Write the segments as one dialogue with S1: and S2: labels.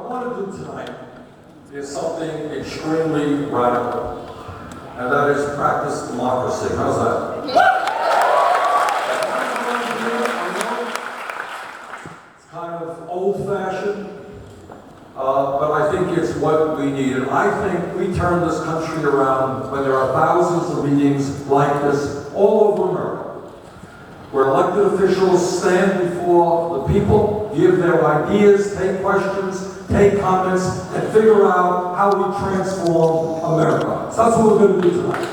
S1: want to do tonight is something extremely radical, and that is practice democracy. How's that? It's kind of old-fashioned, but I think it's what we need. And I think we turn this country around when there are thousands of meetings like this all over America, where elected officials stand before the people, give their ideas, take questions, take comments, and figure out how we transform America. So that's what we're going to do tonight.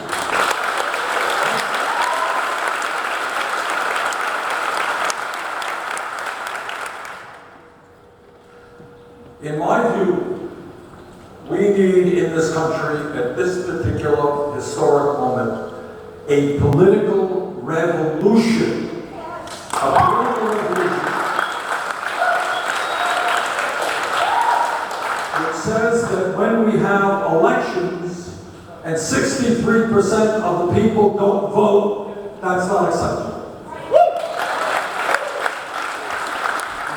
S1: In my view, we need in this country, at this particular historic moment, a political revolution. A political revolution which says that when we have elections and 63% of the people don't vote, that's not acceptable.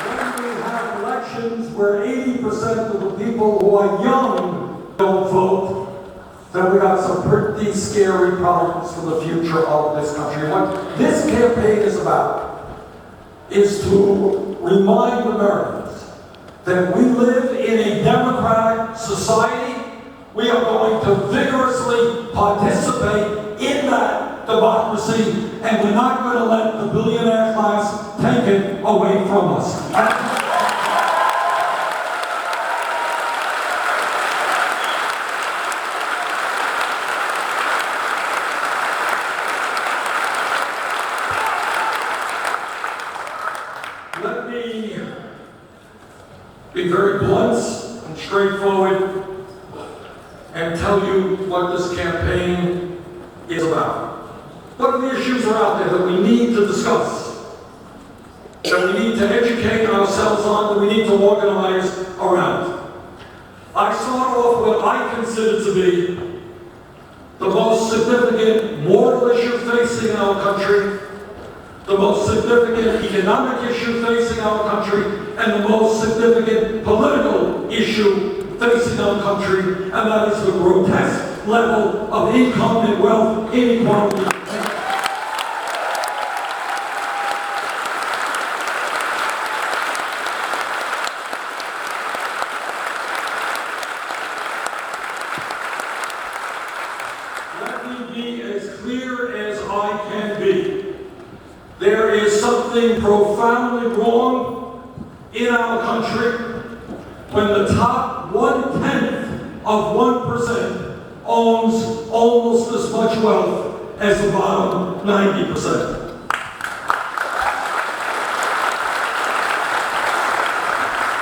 S1: When we have elections where 80% of the people who are young don't vote, then we got some pretty scary problems for the future of this country. What this campaign is about is to remind Americans that we live in a democratic society. We are going to vigorously participate in that democracy, and we're not going to let the billionaire class take it away from us. Let me be very blunt and straightforward and tell you what this campaign is about. What are the issues that are out there that we need to discuss, that we need to educate ourselves on, that we need to organize around? I start off with what I consider to be the most significant moral issue facing our country, the most significant economic issue facing our country, and the most significant political issue facing our country, and that is the grotesque level of income and wealth inequality. Let me be as clear as I can be. There is something profoundly wrong in our country when the top 1/10 of 1% owns almost as much wealth as the bottom 90%.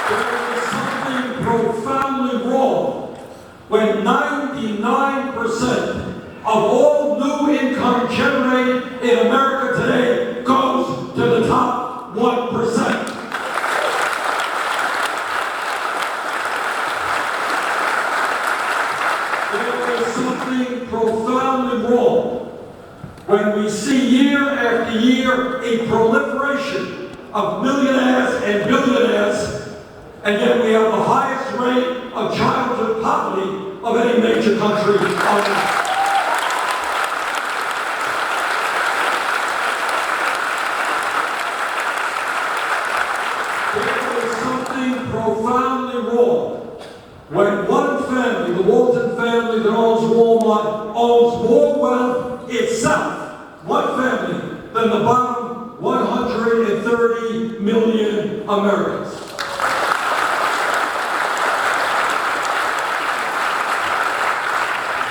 S1: There is something profoundly wrong when 99% of all new income generated in America today goes to the top 1%. There is something profoundly wrong when we see year after year a proliferation of millionaires and billionaires, and yet we have the highest rate of childhood poverty of any major country on earth. Profoundly wrong when one family, the Walton family that owns Walmart, owns more wealth itself, one family, than the bottom 130 million Americans.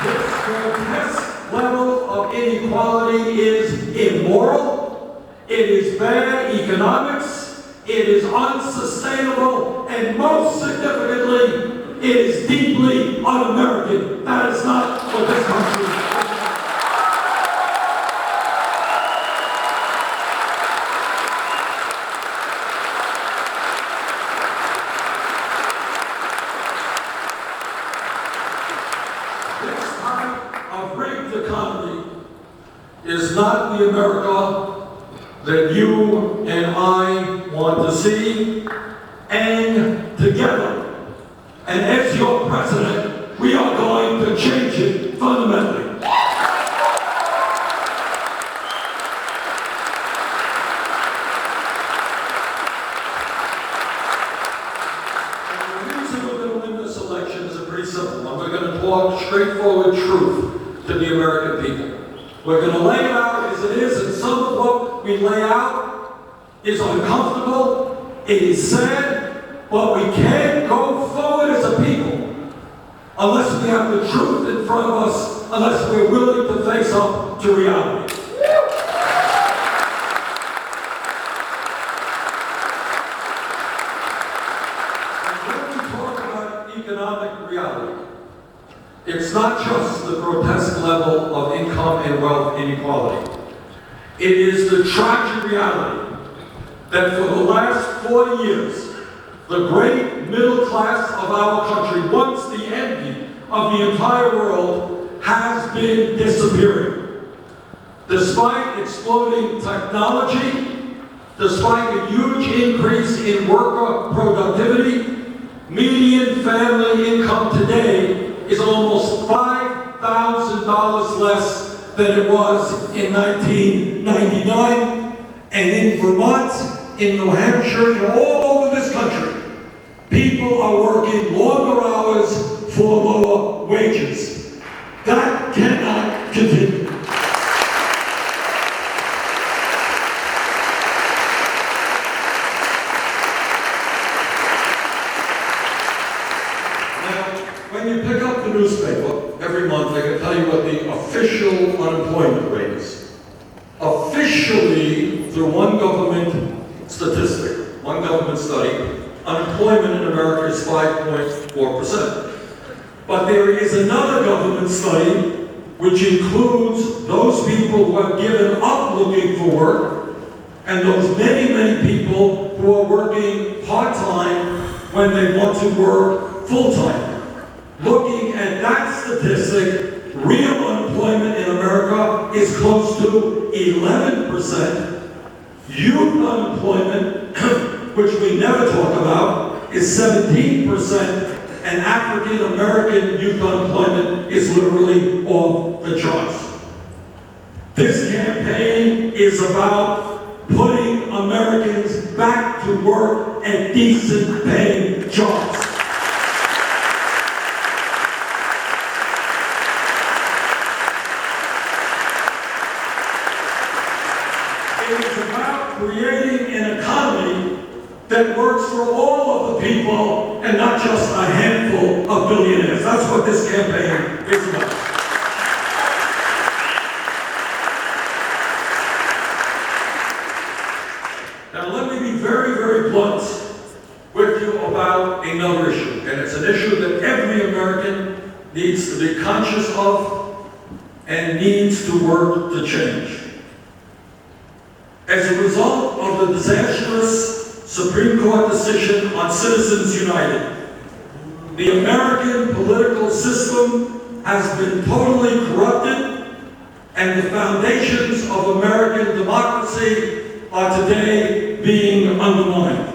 S1: This grotesque level of inequality is immoral, it is bad economics, it is unsustainable, and most significantly, it is deeply un-American. That is not what this country is. This type of rigged economy is not the America that you and I want to see, and together And as your president, we are going to change it fundamentally. And the reason we're going to win this election is a pretty simple one. We're going to talk straightforward truth to the American people. We're going to lay it out as it is, and some of what we lay out is uncomfortable, it is sad, but we can't go forward as a people unless we have the truth in front of us, unless we're willing to face up to reality. And when we talk about economic reality, it's not just the grotesque level of income and wealth inequality. It is the tragic reality that for the last 40 years, the great middle class of our country, once the envy of the entire world, has been disappearing. Despite exploding technology, despite a huge increase in worker productivity, median family income today is almost $5,000 less than it was in 1999. And in Vermont, in New Hampshire, and all over this country, people are working longer hours for lower wages. That cannot continue. When you pick up the newspaper every month, they can tell you what the official unemployment rate is. Officially, through one government statistic, one government study, unemployment in America is 5.4%. But there is another government study which includes those people who have given up looking for work and those many, many people who are working part-time when they want to work full-time. Looking at that statistic, real unemployment in America is close to 11%. Youth unemployment, which we never talk about, is 17%, and African American youth unemployment is literally off the charts. This campaign is about putting Americans back to work at decent paying jobs. It is about creating an economy that works for all of the people and not just a handful of billionaires. That's what this campaign is about. Now let me be very, very blunt with you about another issue, and it's an issue that every American needs to be conscious of and needs to work to change. As a result of the disastrous Supreme Court decision on Citizens United, the American political system has been totally corrupted, and the foundations of American democracy are today being undermined.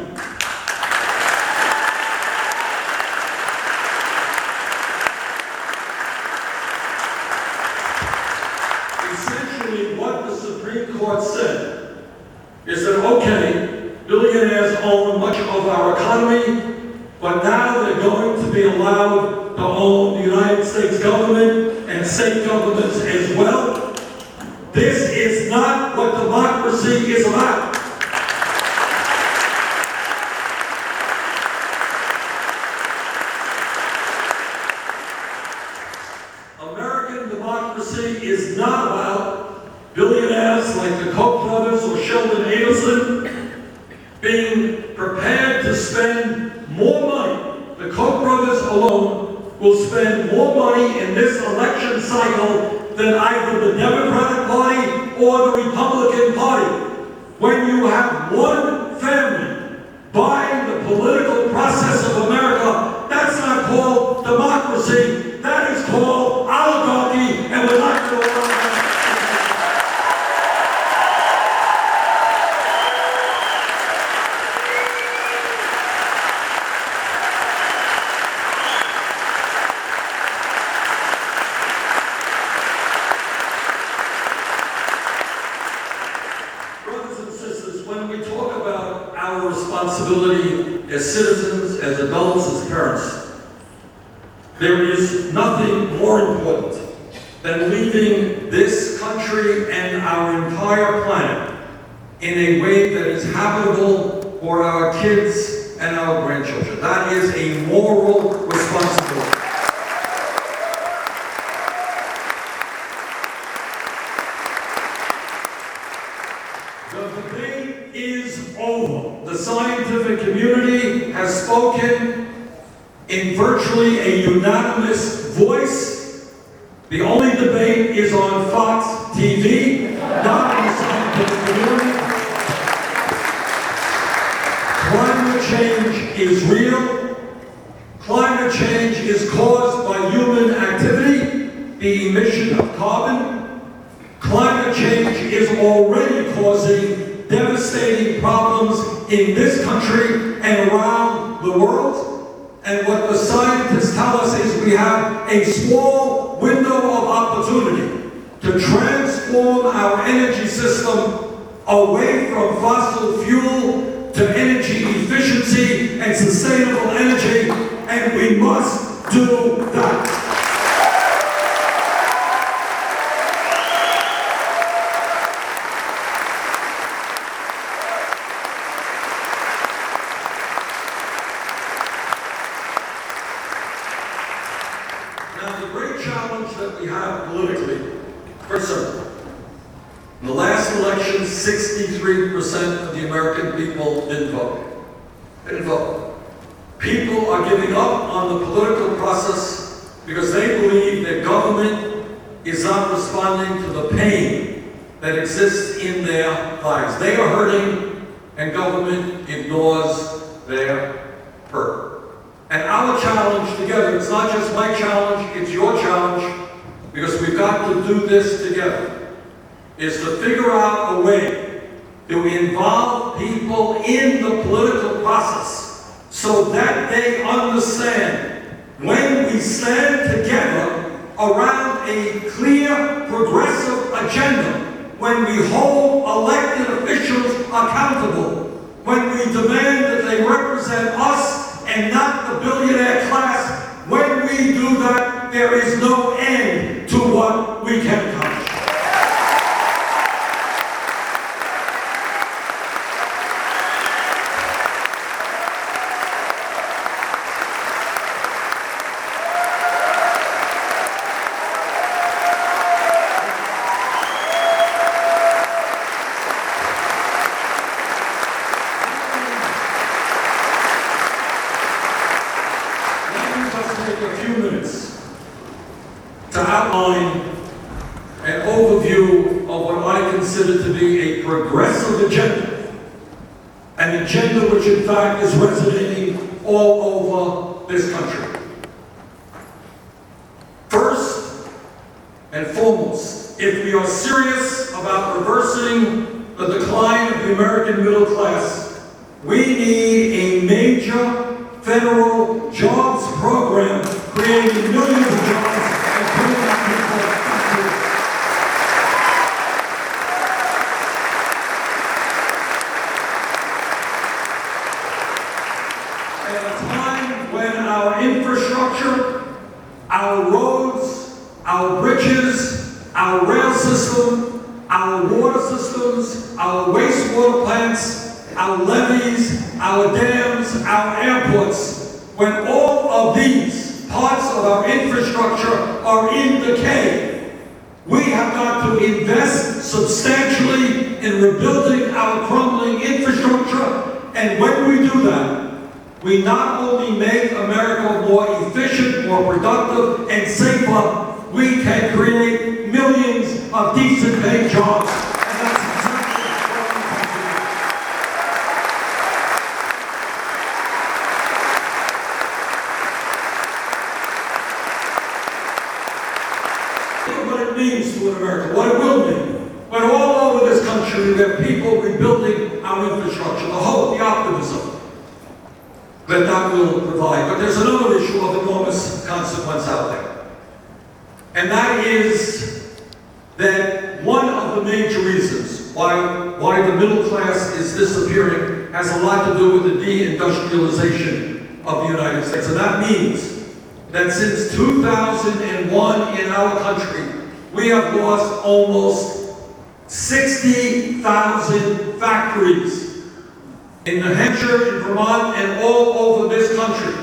S1: Essentially, what the Supreme Court said is that, okay, billionaires own much of our economy, but now they're going to be allowed to own the United States government and state governments as well. This is not what democracy is about. American democracy is not about billionaires like the Koch brothers or Sheldon Adelson being prepared to spend more money. The Koch brothers alone will spend more money in this election cycle than either the Democratic Party or the Republican Party. When you have one family buying the political process of America, that's not called democracy, that is called oligarchy, and we're not going to allow that. as citizens, as adults, as parents. There is nothing more important than leaving this country and our entire planet in a way that is habitable for our kids and our grandchildren. That is a moral responsibility. The debate is over. The scientific community has spoken in virtually a unanimous voice. The only debate is on Fox TV, not in the scientific community. Climate change is real. Climate change is caused by human activity, the emission of carbon. Climate change is already causing devastating problems in this country and around the world. And what the scientists tell us is we have a small window of opportunity to transform our energy system away from fossil fuel to energy efficiency and sustainable energy, and we must do that. Now, the great challenge that we have politically, very simple. In the last election, 63% of the American people didn't vote. They didn't vote. People are giving up on the political process because they believe that government is not responding to the pain that exists in their lives. They are hurting, and government ignores their hurt. And our challenge together, it's not just my challenge, it's your challenge, because we've got to do this together, is to figure out a way to involve people in the political process so that they understand when we stand together around a clear, progressive agenda, when we hold elected officials accountable, when we demand that they represent us and not the billionaire class. When we do that, there is no end to what we can accomplish. A few minutes to outline an overview of what I consider to be a progressive agenda, an agenda which in fact is resonating all over this country. First and foremost, if we are serious about reversing the decline of the American middle class, we need a major federal jobs program creating millions of jobs and putting our people back to work. At a time when our infrastructure, our roads, our bridges, our rail system, our water systems, our wastewater plants, our levees, our dams, our airports, when all of these parts of our infrastructure are in decay, we have got to invest substantially in rebuilding our crumbling infrastructure. And when we do that, we not only make America more efficient, more productive, and safer, we can create millions of decent paid jobs. And that's exactly what we can do. What it means to America, what it will mean. When all over this country we have people rebuilding our infrastructure, the hope, the optimism that that will provide. But there's another issue of enormous consequence out there. And that is that one of the major reasons why the middle class is disappearing has a lot to do with the deindustrialization of the United States. And that means that since 2001 in our country, we have lost almost 60,000 factories in New Hampshire, in Vermont, and all over this country,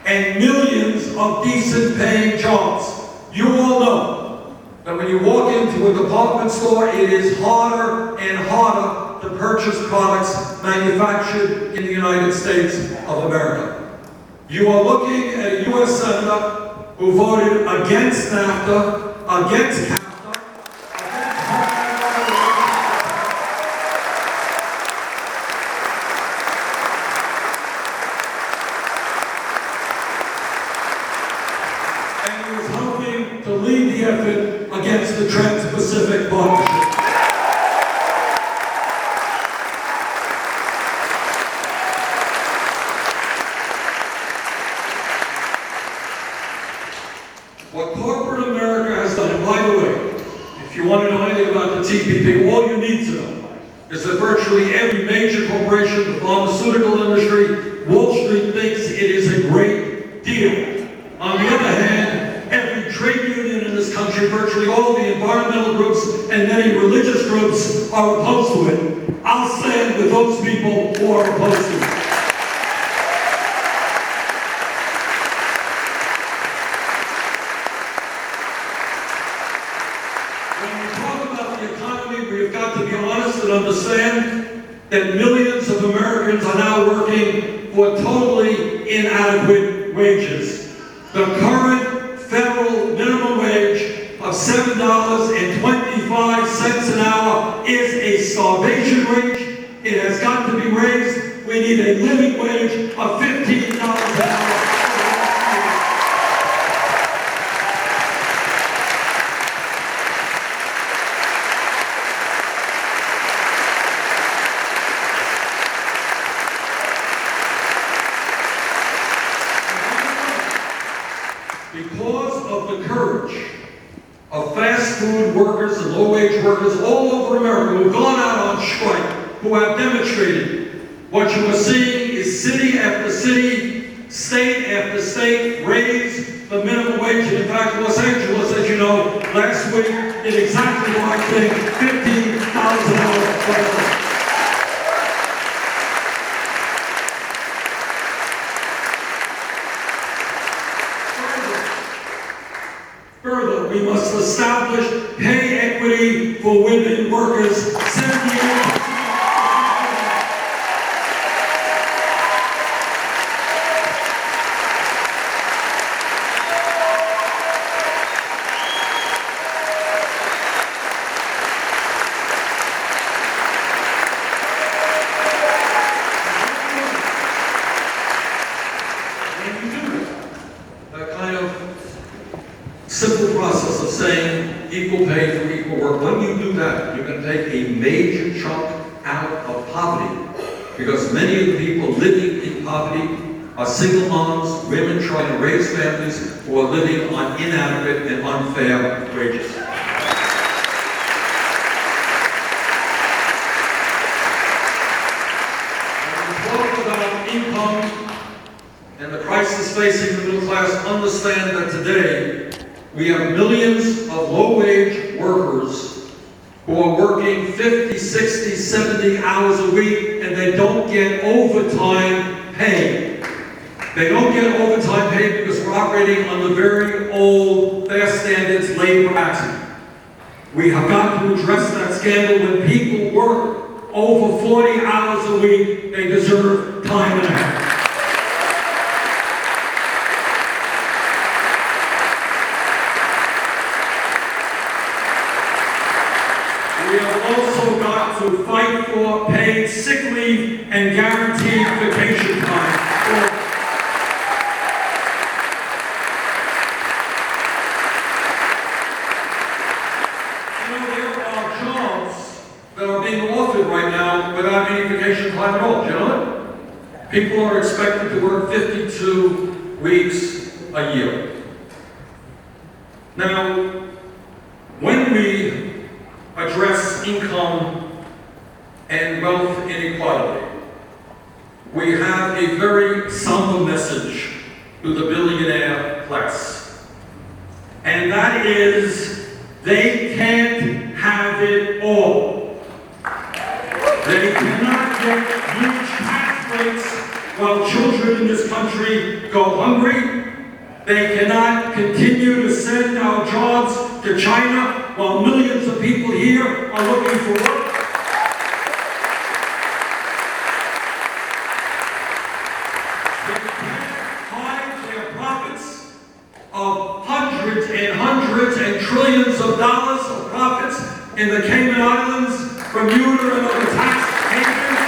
S1: and millions of decent paying jobs. You all know that when you walk into a department store, it is harder and harder to purchase products manufactured in the United States of America. You are looking at a U.S. Senator who voted against NAFTA, against CAFTA, and he was helping to lead the effort against the Trans-Pacific Partnership. What corporate America has done, and by the way, if you want to know anything about the TPP, all you need to know is that virtually every major corporation, the pharmaceutical industry, Wall Street thinks it is a great deal. On the other hand, every trade union in this country, virtually all the environmental groups and many religious groups are opposed to it. I'll stand with those people who are opposed to it. When we talk about the economy, we've got to be honest and understand that millions of Americans are now working for totally inadequate wages. The current federal minimum wage of $7.25 an hour is a starvation wage. It has got to be raised. We need a living wage of $15 an hour. Because of the courage of fast food workers and low-wage workers all over America who have gone out on strike, who have demonstrated, what you are seeing is city after city, state after state raise the minimum wage. And in fact, Los Angeles, as you know, last week did exactly the right thing, $15 an hour. Further, we must establish pay equity for women workers 78%. Simple process of saying equal pay for equal work. When you do that, you can take a major chunk out of poverty, because many of the people living in poverty are single moms, women trying to raise families who are living on inadequate and unfair wages. When we talk about income and the crisis facing the middle class, understand that today we have millions of low-wage workers who are working 50, 60, 70 hours a week, and they don't get overtime pay. They don't get overtime pay because we're operating on the very old Fair Standards Labor Act. We have got to address that scandal. When people work over 40 hours a week, they deserve time and a half. We have also got to fight for paid sick leave and guaranteed vacation time. There are jobs that are being offered right now without any vacation time at all. Do you know it? People are expected to work 52 weeks a year. Now, when we address income and wealth inequality, we have a very somber message to the billionaire class. And that is, they can't have it all. They cannot get huge tax breaks while children in this country go hungry. They cannot continue to send our jobs to China while millions of people here are looking for work. They can't hide their profits of hundreds and trillions of dollars of profits in the Cayman Islands, Bermuda, and other tax havens.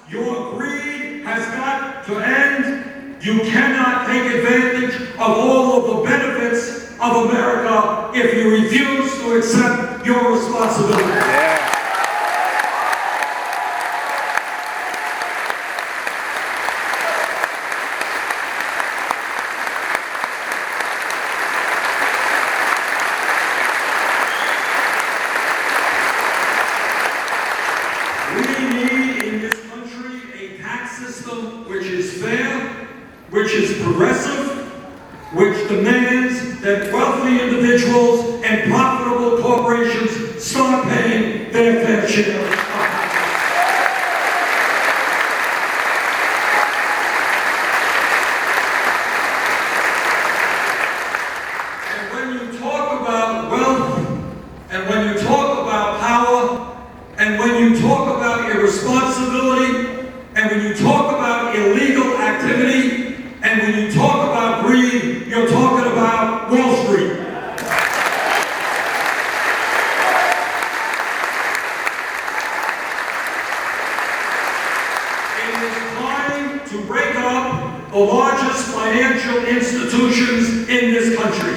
S1: Your greed has got to end. You cannot take advantage of all of the benefits of America if you refuse to accept your responsibility. Yeah. System which is fair, which is progressive, which demands that wealthy individuals and profitable corporations start paying their fair share of taxes. And when you talk about wealth, and when you talk about power, and when you talk about irresponsibility, and when you talk about illegal activity, and when you talk about greed, you're talking about Wall Street. It is time to break up the largest financial institutions in this country.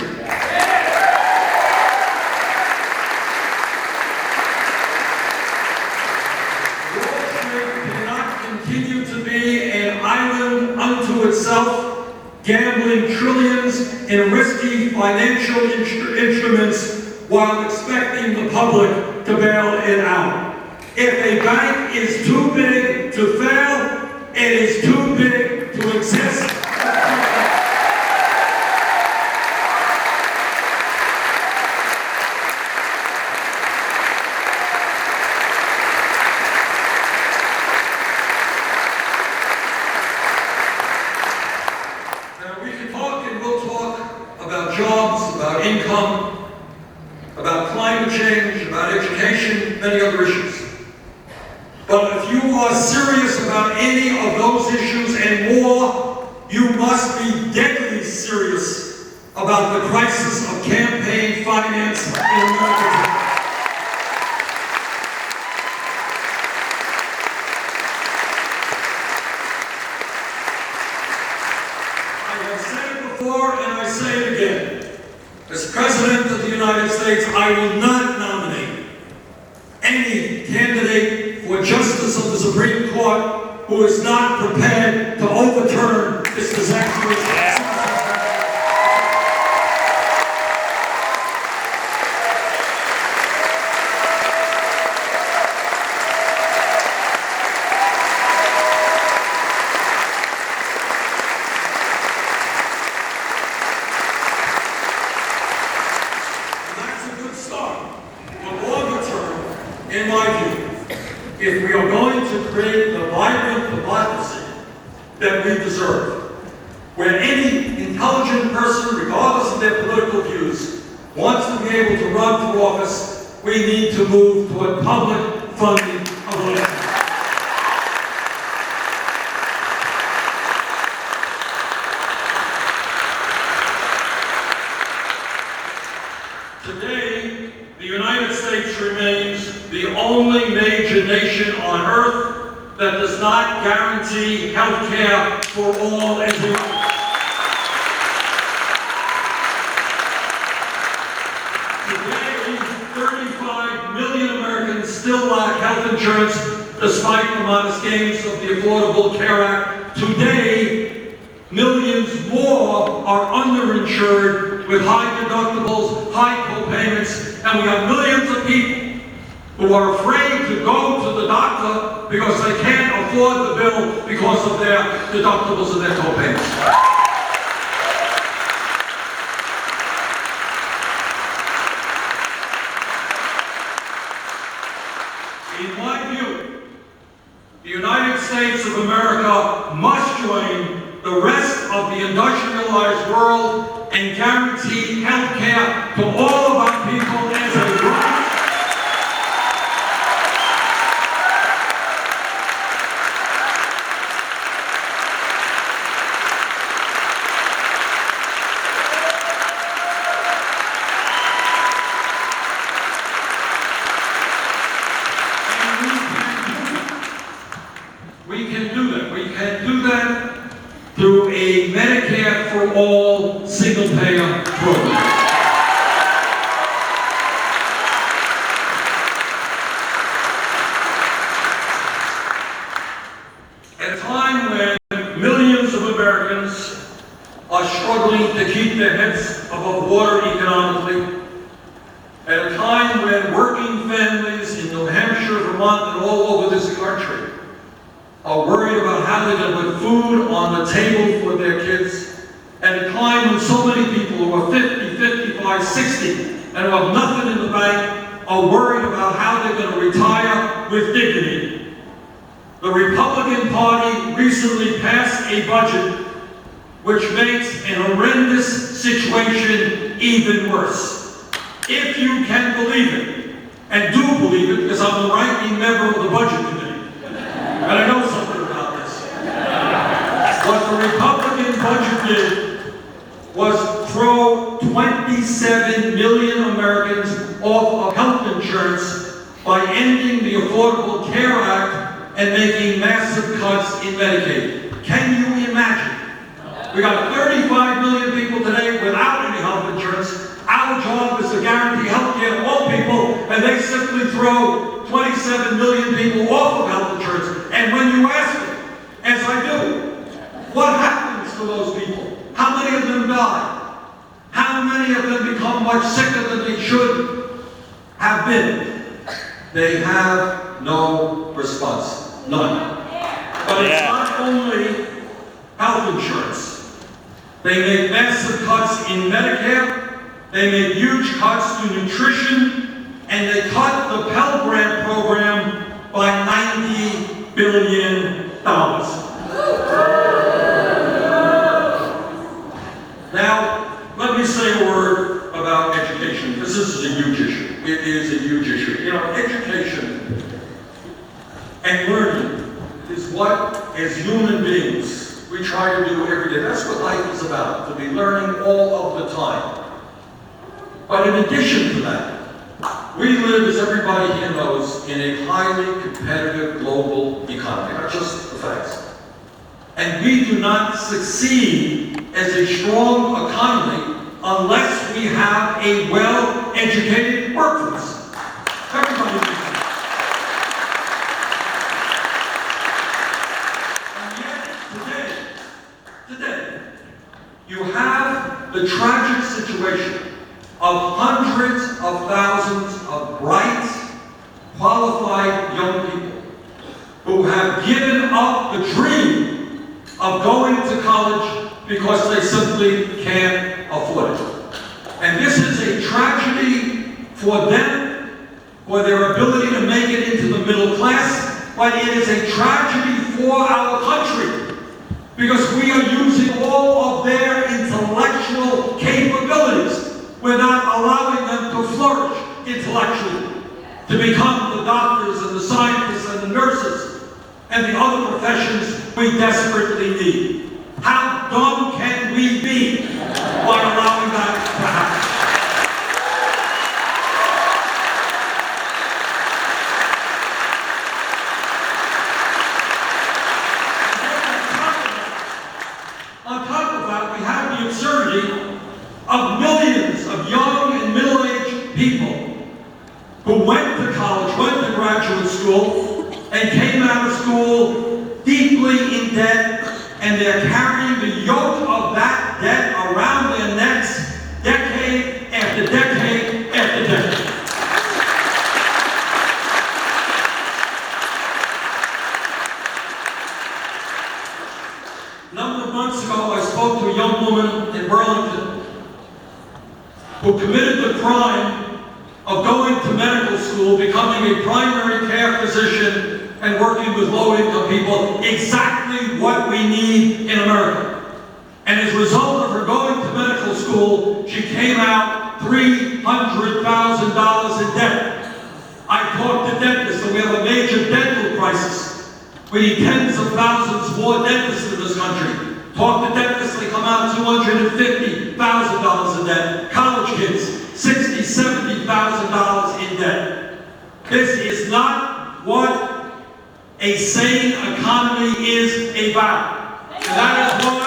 S1: Continue to be an island unto itself, gambling trillions in risky financial instruments while expecting the public to bail it out. If a bank is too big to fail, it is too big to exist. About jobs, about income, about climate change, about education, many other issues. But if you are serious about any of those issues and more, you must be deadly serious about the crisis of campaign finance in America. And I say it again. As President of the United States, I will not nominate any candidate for Justice of the Supreme Court who is not prepared to overturn this disastrous system. In my view, if we are going to create the vibrant democracy that we deserve, where any intelligent person, regardless of their political views, wants to be able to run for office, we need to move toward public funding of elections. Today, the United States remains the only major nation on earth that does not guarantee health care for all everyone. Today, 35 million Americans still lack health insurance despite the modest gains of the Affordable Care Act. Today, millions more are underinsured with high deductibles, high co-payments, and we have millions of people who are afraid to go to the doctor because they can't afford the bill because of their deductibles and their co-payments. In my view, the United States of America must join the rest of the industrialized world and guarantee health care to all of our people as a right. We can do that. We can do that through a Medicare for all single-payer program. At a time when millions of Americans are struggling to keep their heads above water economically, at a time when working families in New Hampshire, Vermont, and all over this country are worried about how they're going to put food on the table for their kids, at a time when so many people who are 50, 55, 60, and who have nothing in the bank are worried about how they're going to retire with dignity. The Republican Party recently passed a budget which makes an horrendous situation even worse. If you can believe it, and do believe it, because I'm the ranking member of the Budget Committee, and I know something about this. What the Republican budget did was throw 27 million Americans off of health insurance by ending the Affordable Care Act and making massive cuts in Medicaid. Can you imagine? We got 35 million people today without any health insurance. Our job is to guarantee health care to all people, and they simply throw 27 million people off of health insurance. And when you ask them, as I do, what happens to those people? How many of them die? How many of them become much sicker than they should have been? They have no response. None. But it's not only health insurance. They make massive cuts in Medicare. They make huge cuts to nutrition, and they cut the Pell Grant program by $90 billion. Now, let me say a word about education, because this is a huge issue. It is a huge issue. You know, education and learning is what, as human beings, we try to do every day. That's what life is about, to be learning all of the time. But in addition to that, we live, as everybody here knows, in a highly competitive global economy. That's just the facts. And we do not succeed as a strong economy unless we have a well-educated workforce. Everybody knows that. And yet, today, you have the tragic situation of hundreds of thousands of bright, qualified young people who have given up the dream of going to college because they simply can't afford it. And this is a tragedy for them, for their ability to make it into the middle class, but it is a tragedy for our country because we are using all of their intellectual capabilities. We're not allowing them to flourish intellectually, to become the doctors and the scientists and the nurses and the other professions we desperately need. How dumb can we be by allowing that to happen? On top of that, we have the absurdity of millions of young and middle-aged people who went to college, went to graduate school, and came out of school deeply in debt, and they're carrying the yoke of that debt around their necks decades in Burlington who committed the crime of going to medical school, becoming a primary care physician, and working with low-income people, exactly what we need in America. And as a result of her going to medical school, she came out $300,000 in debt. I talked to dentists, and we have a major dental crisis. We need tens of thousands more dentists in this country. Talk to dentists, they come out $250,000 in debt. College kids, $60,000, $70,000 in debt. This is not what a sane economy is about. And that is why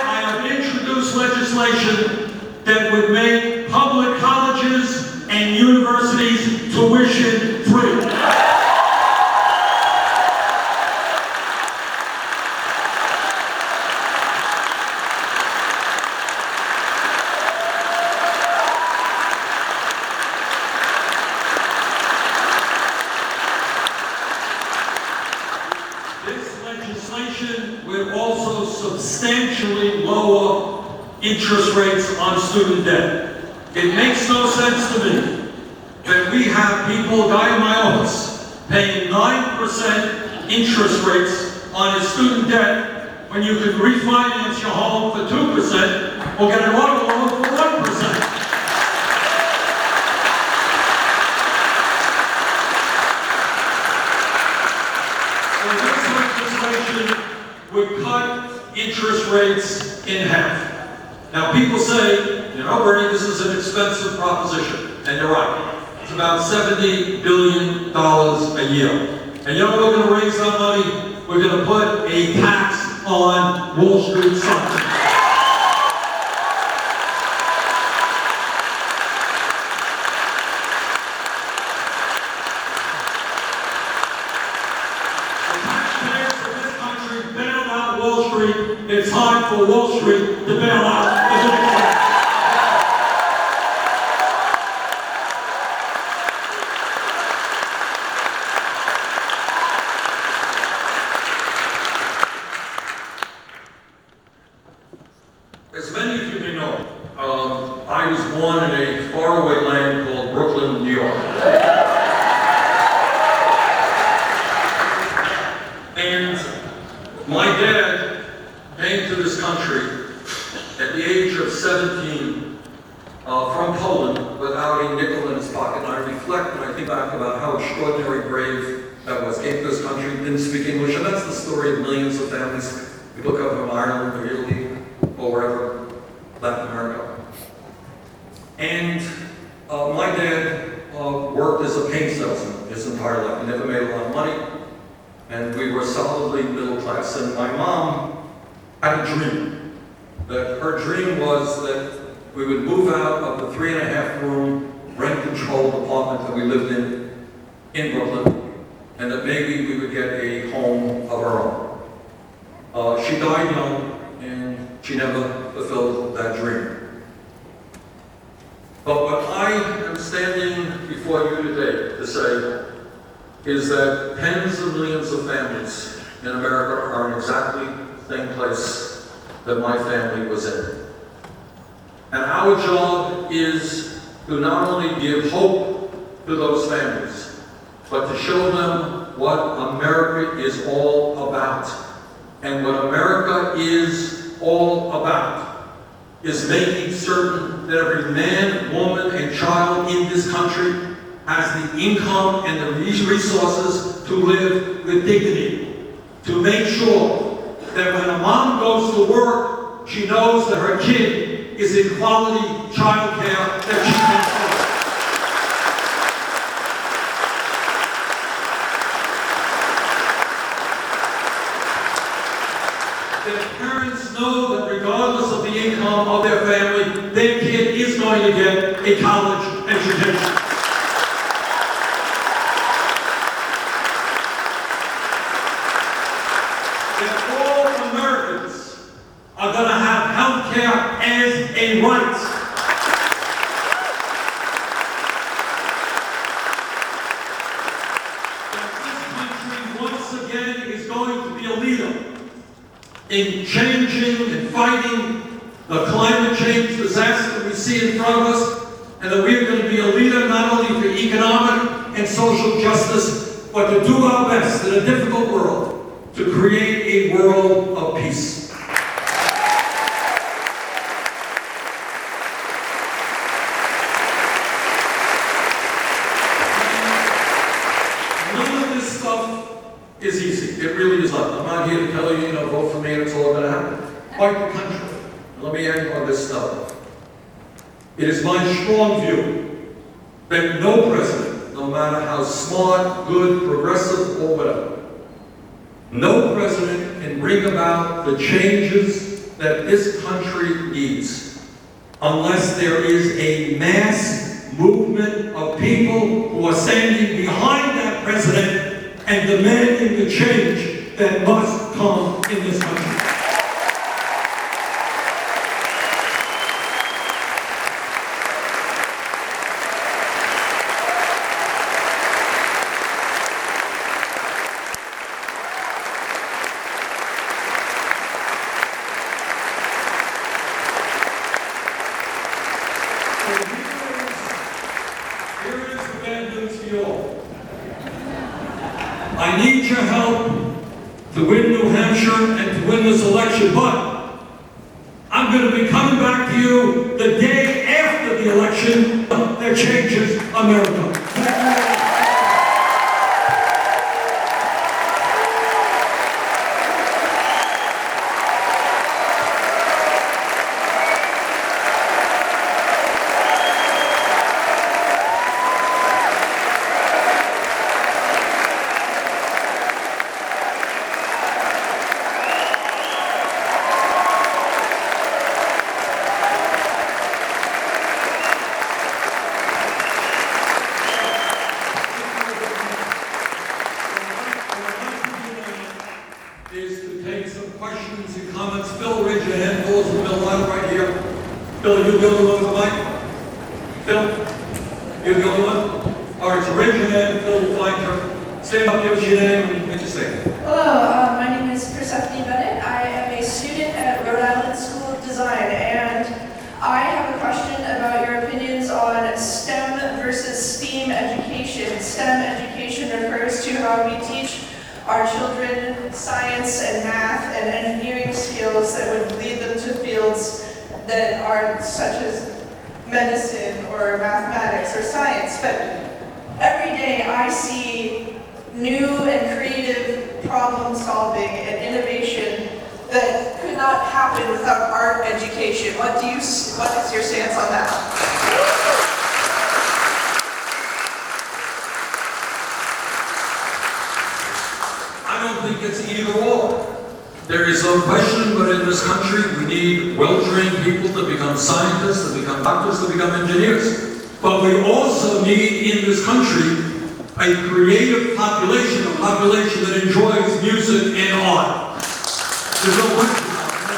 S1: I have introduced legislation that would make public colleges and universities tuition free. This legislation will also substantially lower interest rates on student debt. It makes no sense to me that we have people, a guy in my office, paying 9% interest rates on his student debt when you could refinance your home for 2% or get an auto loan for 1%. So this legislation would cut interest rates in half. Now people say, you know, Bernie, this is an expensive proposition, and you're right. It's about $70 billion a year. And you know we're going to raise that money? We're going to put a tax on Wall Street stock. The taxpayers of this country bailed out Wall Street. It's time for Wall Street to bail out the middle class. As many of you may know, I was born in a faraway land called Brooklyn, New York. And my dad came to this country at the age of 17 from Poland without a nickel in his pocket. And I reflect when I think back about how extraordinary brave that was. Came to this country, didn't speak English, and that's the story of millions of families. We look up from Ireland or Italy or wherever, Latin America. And my dad worked as a paint salesman his entire life. He never made a lot of money, and we were solidly middle class. And my mom had a dream. That her dream was that we would move out of the 3.5-room rent-controlled apartment that we lived in Brooklyn, and that maybe we would get a home of our own. She died young, and she never fulfilled that dream. But what I am standing before you today to say is that tens of millions of families in America are in exactly the same place that my family was in. And our job is to not only give hope to those families, but to show them what America is all about. And what America is all about is making certain that every man, woman, and child in this country has the income and the resources to live with dignity. To make sure that when a mom goes to work, she knows that her kid is in quality child care that she can afford. That parents know that regardless of the income of their family, their kid is going to get a college education. That all Americans are going to have health care as a right. in changing and fighting the climate change disaster we see in front of us, and that we are going to be a leader not only for economic and social justice, but to do our best in a difficult world to create a world of peace. None of this stuff is easy. It really is not. I'm not here to tell you, vote for me and it's all going to happen. Quite the contrary. Let me end on this stuff. It is my strong view that no president, no matter how smart, good, progressive, or whatever, no president can bring about the changes that this country needs unless there is a mass movement of people who are standing behind that president and demanding the change that must come in this country. Here is the bad news for you all. I need your help to win New Hampshire and to win this election, but I'm going to be coming back to you the day after the election that changes America. Is to take some questions and comments. Phil, raise your hand. Phil's in the middle line right here. Phil, are you the only one with the mic? Phil? You're the only one? All right, so raise your hand. Phil will find her. Stand up, give us your name, and what you say.
S2: Hello, my name is Persephone Bennett. I am a student at Rhode Island School of Design, and I have a question about your opinions on STEM versus STEAM education. STEM education refers to how we teach our children science and math and engineering skills that would lead them to fields that are such as medicine or mathematics or science. But every day I see new and creative problem solving and innovation that could not happen without art education. What is your stance on that?
S1: I don't think it's either or. There is no question, but in this country we need well-trained people to become scientists, to become doctors, to become engineers. But we also need in this country a creative population, a population that enjoys music and art. There's no question about it.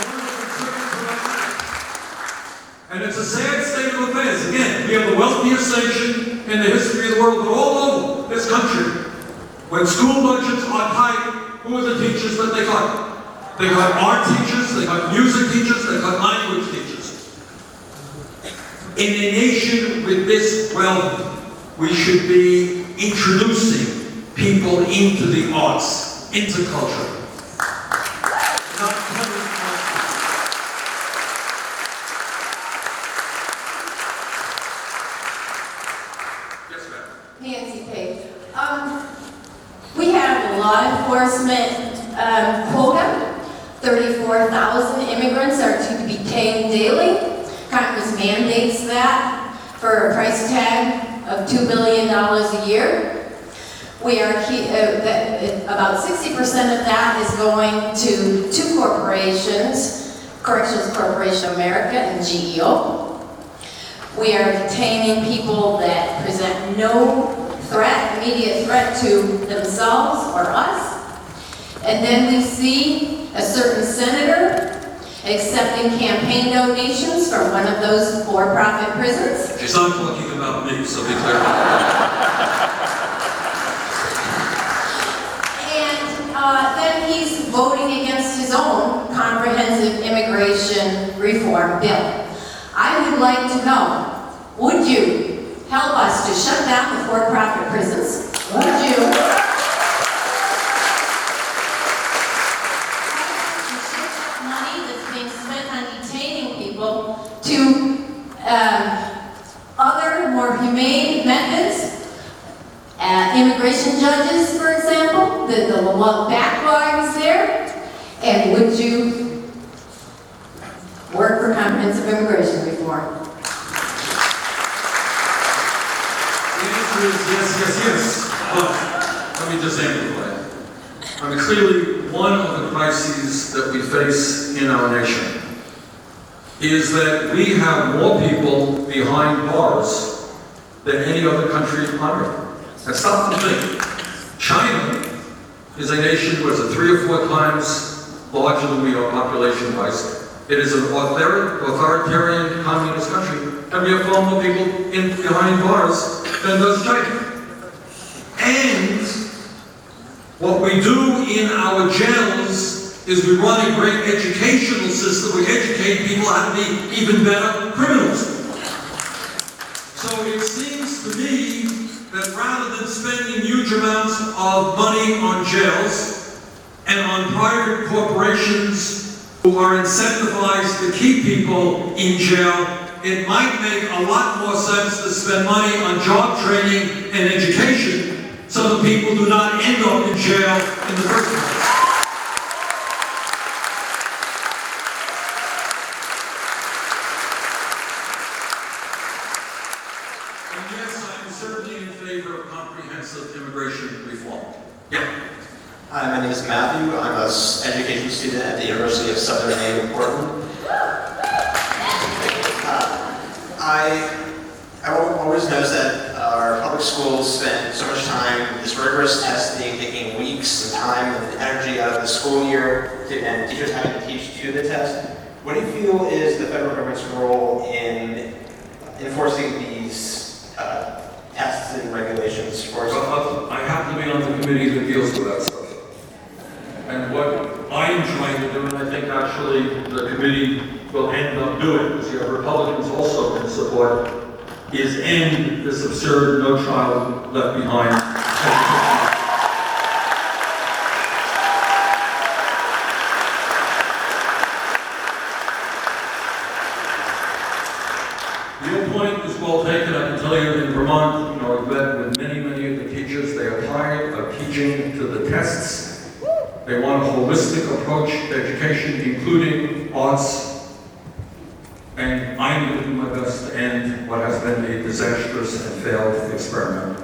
S1: And it's a sad state of affairs. Again, we have the wealthiest nation in the history of the world, but all over this country, when school budgets are tight, who are the teachers that they got? They got art teachers, they got music teachers, they got language teachers. In a nation with this wealth, we should be introducing people into the arts, into culture. Not cutting out. Yes, ma'am.
S3: Nancy Page. We have a law enforcement quota. 34,000 immigrants are to be detained daily. Congress mandates that for a price tag of $2 billion a year. We are about 60% of that is going to two corporations, Corrections Corporation of America and GEO. We are detaining people that present no immediate threat to themselves or us. And then we see a certain senator accepting campaign donations from one of those for-profit prisons.
S1: She's not talking about me, so be clear.
S3: And then he's voting against his own reform bill. I would like to know, would you help us to shut down the for-profit prisons? Would you shift money that's being spent on detaining people to other, more humane methods? Immigration judges, for example, the backlogs there. And would you work for comprehensive immigration reform?
S1: The answer is yes. But let me just amplify. I mean, clearly, one of the crises that we face in our nation is that we have more people behind bars than any other country on earth. And stop and think. China is a nation which is 3 or 4 times larger than we are population-wise. It is an authoritarian communist country, and we have far more people behind bars than does China. And what we do in our jails is we run a great educational system. We educate people how to be even better criminals. So it seems to me that rather than spending huge amounts of money on jails and on private corporations who are incentivized to keep people in jail, it might make a lot more sense to spend money on job training and education so that people do not end up in jail in the first place. And yes, I am certainly in favor of comprehensive immigration reform. Yeah.
S4: Hi, my name is Matthew. I'm an education student at the University of Southern Maine in Portland. I always notice that our public schools spend so much time in this rigorous testing, taking weeks and time and energy out of the school year, and teachers having to teach to the test. What do you feel is the federal government's role in enforcing these tests and regulations for
S1: Well, I happen to be on the committee that deals with that stuff. And what I'm trying to do, and I think actually the committee will end up doing, because you have Republicans also in support, is end this absurd no child left behind. Your point is well taken. I can tell you in Vermont, I've met with many of the teachers. They are tired of teaching to the tests. They want a holistic approach to education, including arts. And I'm going to do my best to end what has been a disastrous and failed experiment.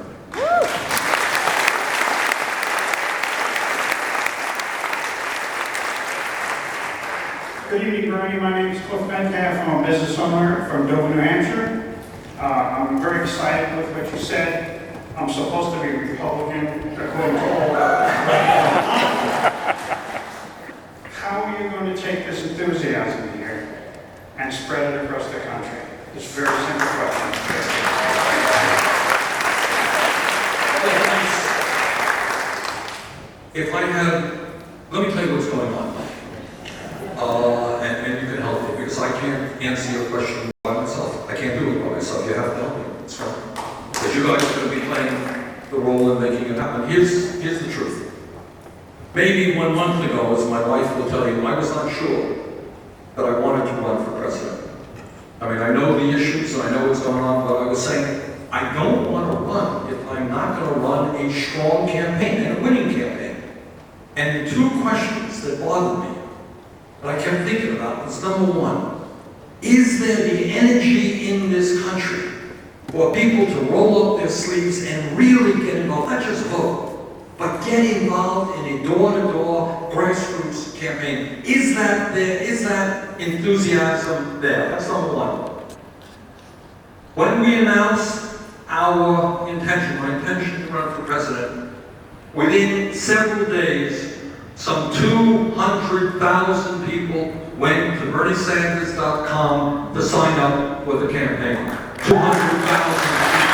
S5: Good evening, Bernie. My name is Cliff Metcalf. I'm a business owner from Dover, New Hampshire. I'm very excited with what you said. I'm supposed to be a Republican, according to all that. How are you going to take this enthusiasm here and spread it across the country? It's a very simple question.
S1: If I had, let me tell you what's going on. And you can help me, because I can't answer your question by myself. I can't do it by myself. You have to help me. That's right. Because you guys are going to be playing the role in making it happen. Here's the truth. Maybe 1 month ago, as my wife will tell you, I was not sure that I wanted to run for president. I mean, I know the issues and I know what's going on, but I was saying, I don't want to run if I'm not going to run a strong campaign and a winning campaign. And the 2 questions that bothered me, that I kept thinking about, was number 1, is there the energy in this country for people to roll up their sleeves and really get involved, not just vote, but get involved in a door-to-door grassroots campaign? Is that there? Is that enthusiasm there? That's number 1. When we announced our intention, my intention to run for president, within several days, some 200,000 people went to BernieSanders.com to sign up for the campaign. 200,000 people.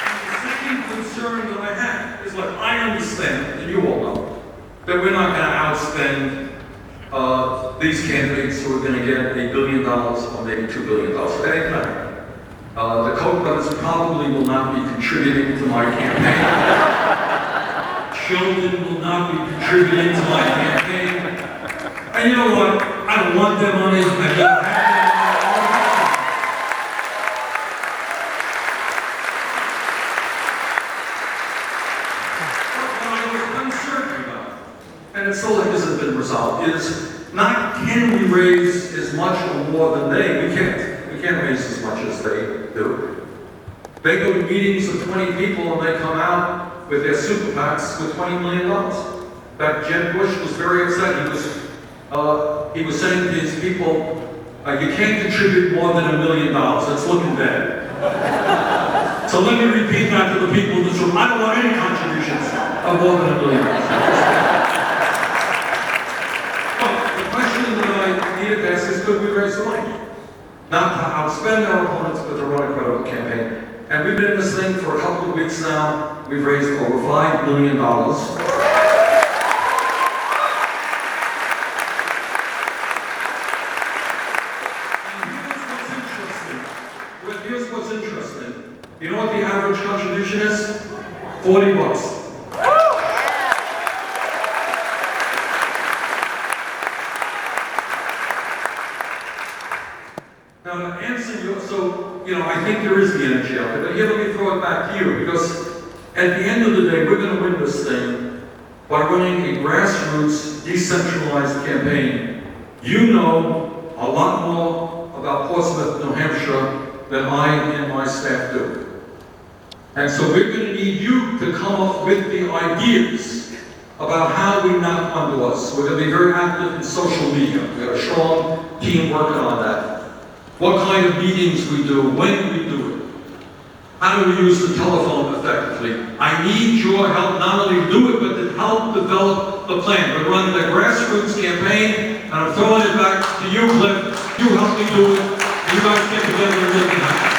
S1: And the second concern that I had is, look, I understand, and you all know, that we're not going to outspend these candidates who are going to get $1 billion or maybe $2 billion. That ain't gonna happen. The Koch brothers probably will not be contributing to my campaign. Children will not be contributing to my campaign. And you know what? I don't want their money. I don't have their money. What I was uncertain about, and it still hasn't been resolved, is not can we raise as much or more than they. We can't raise as much as they do. They go to meetings of 20 people and they come out with their super PACs with $20 million. That Jeb Bush was very upset. He was saying to his people, you can't contribute more than $1 million. It's looking bad. So let me repeat that to the people in this room. I don't want any contributions of more than $1 million. But the question that I needed to ask is, could we raise the money? Not to outspend our opponents, but to run a credible campaign. And we've been in this thing for a couple of weeks now. We've raised over $5 million. And here's what's interesting. You know what the average contribution is? $40. Now, to answer you, I think there is the energy out there, but here, let me throw it back to you, because at the end of the day, we're going to win this thing by running a grassroots, decentralized campaign. You know a lot more about Portsmouth, New Hampshire, than I and my staff do. And so we're going to need you to come up with the ideas about how we knock on doors. We're going to be very active in social media. We have a strong team working on that. What kind of meetings we do, when we do it. How do we use the telephone effectively? I need your help not only to do it, but to help develop the plan. We're running a grassroots campaign, and I'm throwing it back to you, Cliff. You help me do it. You guys get together and make it happen.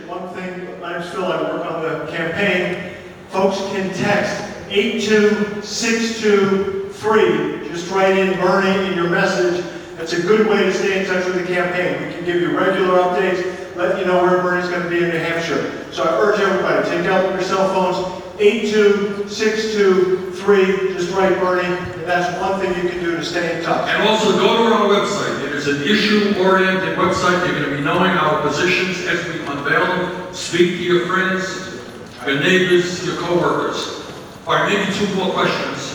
S6: One thing, I'm still at work on the campaign. Folks can text 82623. Just write in Bernie in your message. That's a good way to stay in touch with the campaign. We can give you regular updates, let you know where Bernie's going to be in New Hampshire. So I urge everybody, take out your cell phones, 82623. Just write Bernie, and that's one thing you can do to stay in touch.
S1: And also go to our website. It is an issue-oriented website. You're going to be knowing our positions as we unveil them. Speak to your friends, your neighbors, your co-workers. All right, maybe two more questions.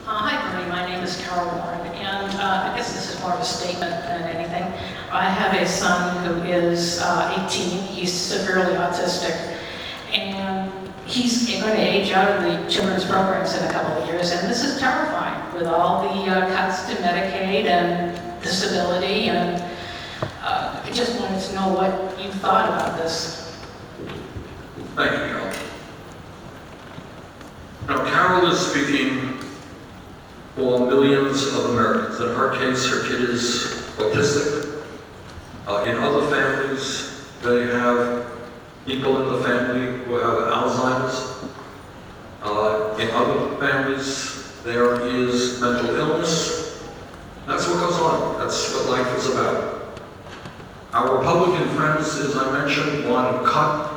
S7: Hi, Bernie. My name is Carol Warren, and I guess this is more of a statement than anything. I have a son who is 18. He's severely autistic, and he's going to age out of the children's programs in a couple of years, and this is terrifying with all the cuts to Medicaid and disability, and I just wanted to know what you thought about this.
S1: Thank you, Carol. Now, Carol is speaking for millions of Americans. In her case, her kid is autistic. In other families, they have people in the family who have Alzheimer's. In other families, there is mental illness. That's what goes on. That's what life is about. Our Republican friends, as I mentioned, want to cut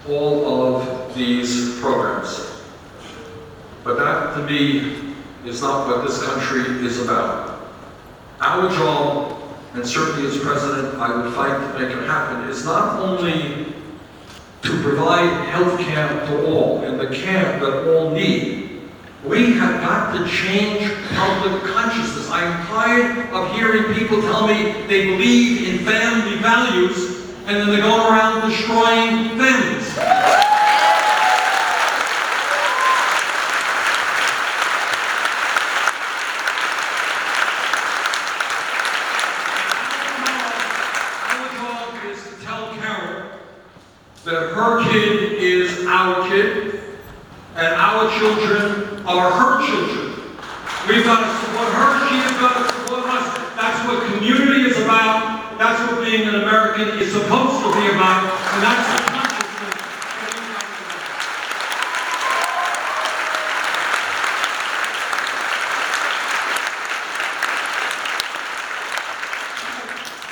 S1: all of these programs. But that, to me, is not what this country is about. Our job, and certainly as president, I would fight to make it happen, is not only to provide health care to all and the care that all need. We have got to change public consciousness. I'm tired of hearing people tell me they believe in family values and then they're going around destroying families. That her kid is our kid, and our children are her children. We've got to support her, she has got to support us. That's what community is about. That's what being an American is supposed to be about. And that's the consciousness that we have to have.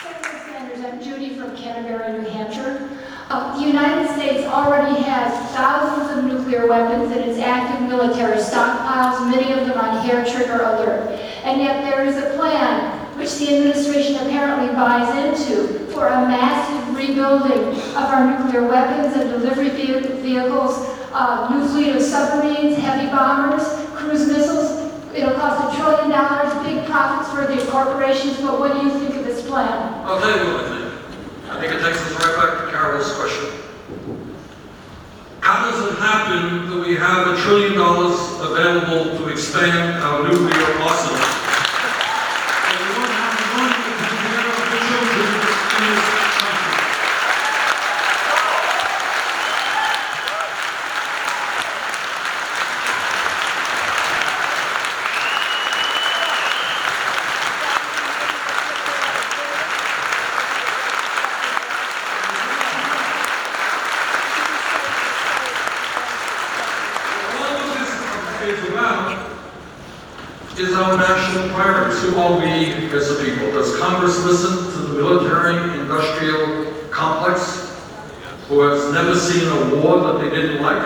S8: Senator Sanders, I'm Judy from Canterbury, New Hampshire. The United States already has thousands of nuclear weapons in its active military stockpiles, many of them on hair trigger alert. And yet there is a plan, which the administration apparently buys into, for a massive rebuilding of our nuclear weapons and delivery vehicles, new fleet of submarines, heavy bombers, cruise missiles. It'll cost $1 trillion, big profits for the corporations, but what do you think of this plan?
S1: I'll tell you what I think. I think it takes us right back to Carol's question. How does it happen that we have $1 trillion available to expand our nuclear arsenal? And we don't have the money to take care of the children in this country. Is our national priorities. Who are we as a people? Does Congress listen to the military-industrial complex who has never seen a war that they didn't like?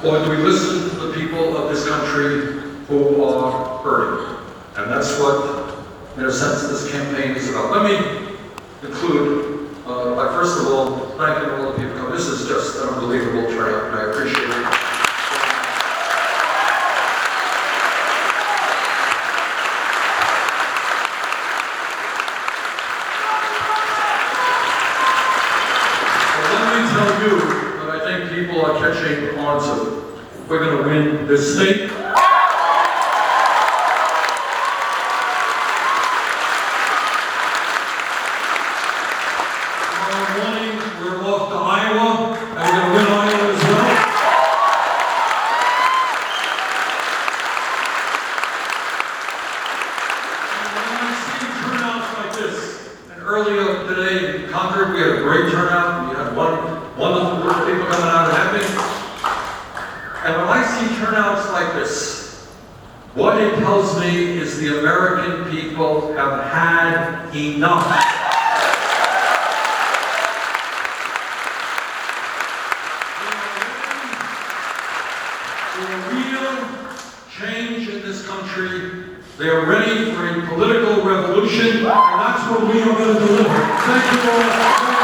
S1: Or do we listen to the people of this country who are hurting? And that's what, in a sense, this campaign is about. Let me conclude by first of all thanking all the people. This is just an unbelievable turnout, and I appreciate it. You, but I think people are catching on to. We're going to win this state. Tomorrow morning, we're off to Iowa, and we're going to win Iowa as well. And when I see turnouts like this, and earlier today in Concord, we had a great turnout. We had one wonderful group of people coming out and helping. And when I see turnouts like this, what it tells me is the American people have had enough. For a real change in this country, they are ready for a political revolution, and that's what we are going to deliver. Thank you all.